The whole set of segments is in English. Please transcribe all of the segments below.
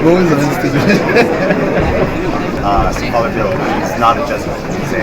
goes and institutions. Father Bill is not a Jesuit. He's a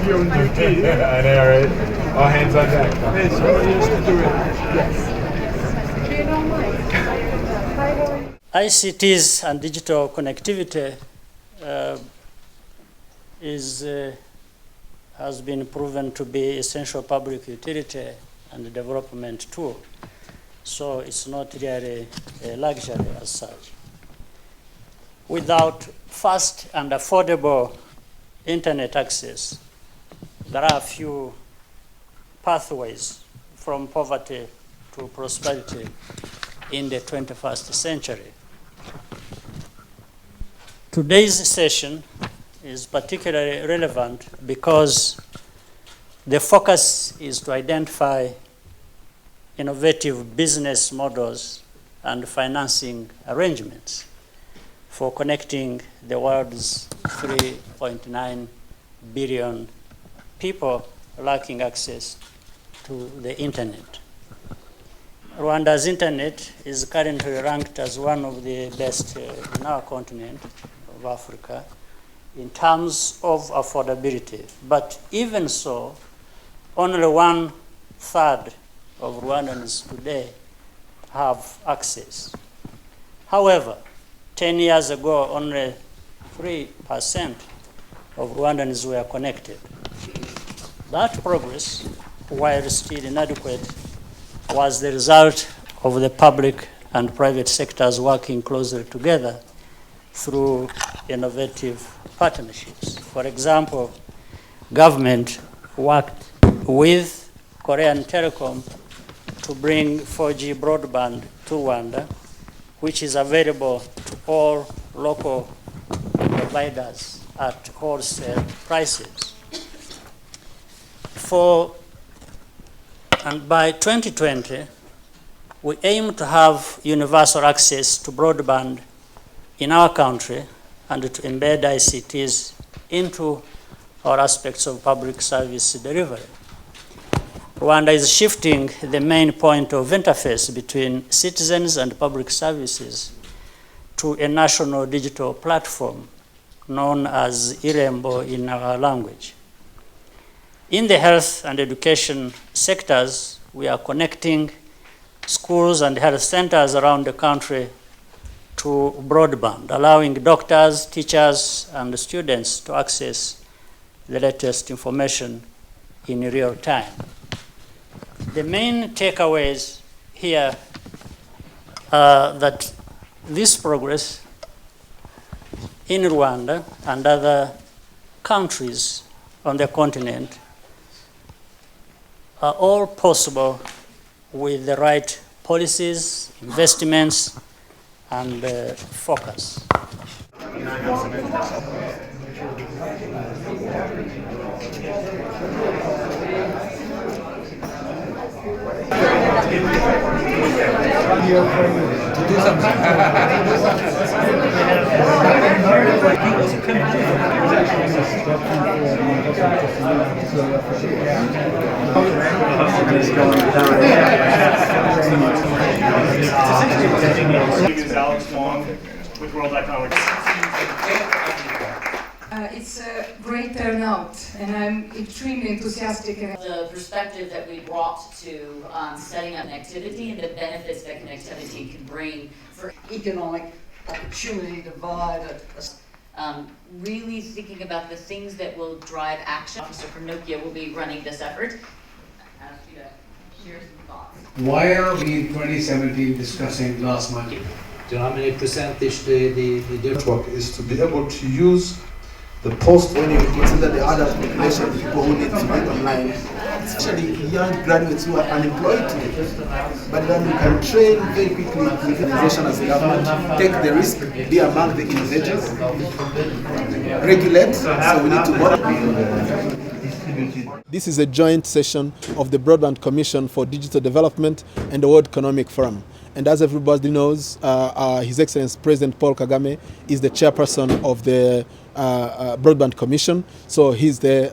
You're on duty. I know, right? All hands on deck. Hey, somebody has to do it. ICTs and digital connectivity has been proven to be essential public utility and development tool. So it's not really a luxury as such. Without fast and affordable internet access, there are a few pathways from poverty to prosperity in the 21st century. Today's session is particularly relevant because the focus is to identify innovative business models and financing arrangements for connecting the world's 3.9 billion people lacking access to the internet. Rwanda's internet is currently ranked as one of the best in our continent of Africa in terms of affordability. But even so, only 1/3 of Rwandans today have access. However, 10 years ago, only 3% of Rwandans were connected. That progress, while still inadequate, was the result of the public and private sectors working closely together through innovative partnerships. For example, government worked with Korean Telecom to bring 4G broadband to Rwanda, which is available to all local providers at wholesale prices. And by 2020, we aim to have universal access to broadband in our country and to embed ICTs into all aspects of public service delivery. Rwanda is shifting the main point of interface between citizens and public services to a national digital platform known as Irembo in our language. In the health and education sectors, we are connecting schools and health centers around the country to broadband, allowing doctors, teachers, and students to access the latest information in real time. The main takeaways here are that this progress in Rwanda and other countries on the continent are all possible with the right policies, investments, and focus. With World Economic. It's a great turnout, and I'm extremely enthusiastic. The perspective that we brought to setting up connectivity and the benefits that connectivity can bring for economic opportunity divide. Really thinking about the things that will drive action. Officer from Nokia will be running this effort. I ask you to share some thoughts. Why are we in 2017 discussing last month? Do you know how many percentage the network is to be able to use the post. When you consider the other population, people who need to get online, especially young graduates who are unemployed today. But then we can train very quickly with organization as a government, take the risk, be among the innovators, regulate, so we need to monitor. This is a joint session of the Broadband Commission for Digital Development and the World Economic Forum. And as everybody knows, His Excellency President Paul Kagame is the chairperson of the Broadband Commission. So he's the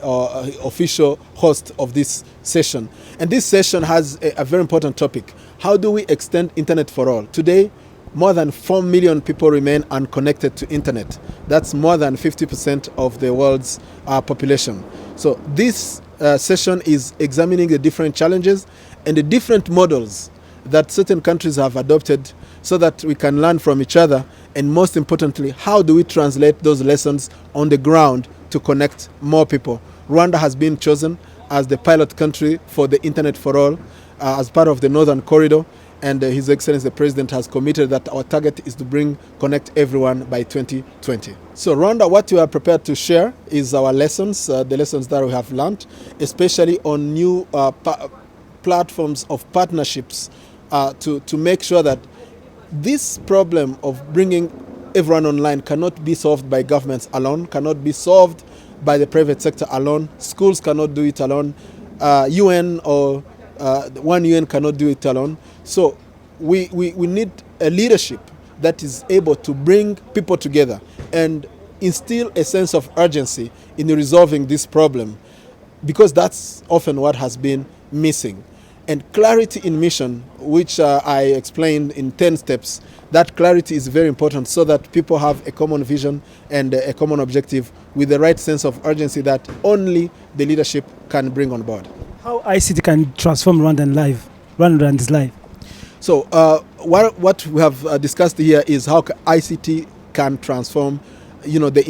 official host of this session. And this session has a very important topic. How do we extend internet for all? Today, more than 4 million people remain unconnected to internet. That's more than 50% of the world's population. So this session is examining the different challenges and the different models that certain countries have adopted so that we can learn from each other, and most importantly, how do we translate those lessons on the ground to connect more people. Rwanda has been chosen as the pilot country for the Internet for All as part of the Northern Corridor, and His Excellency the President has committed that our target is to connect everyone by 2020. So Rwanda, what we are prepared to share is our lessons, the lessons that we have learned, especially on new platforms of partnerships to make sure that this problem of bringing everyone online cannot be solved by governments alone, cannot be solved by the private sector alone. Schools cannot do it alone. UN or one UN cannot do it alone. So we need a leadership that is able to bring people together and instill a sense of urgency in resolving this problem, because that's often what has been missing. And clarity in mission, which I explained in 10 steps, that clarity is very important so that people have a common vision and a common objective with the right sense of urgency that only the leadership can bring on board. How ICT can transform Rwanda's life? So what we have discussed here is how ICT can transform, the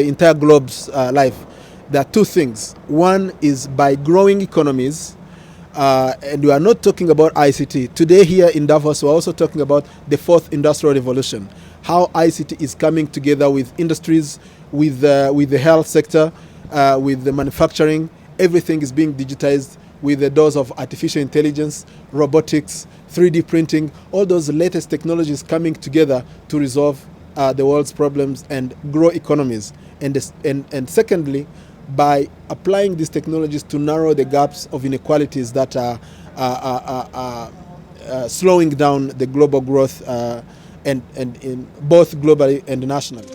entire globe's life. There are two things. One is by growing economies, and we are not talking about ICT. Today here in Davos, we're also talking about the fourth industrial revolution, how ICT is coming together with industries, with the health sector, with the manufacturing. Everything is being digitized with the doors of artificial intelligence, robotics, 3D printing, all those latest technologies coming together to resolve the world's problems and grow economies. And secondly, by applying these technologies to narrow the gaps of inequalities that are slowing down the global growth and in both globally and nationally.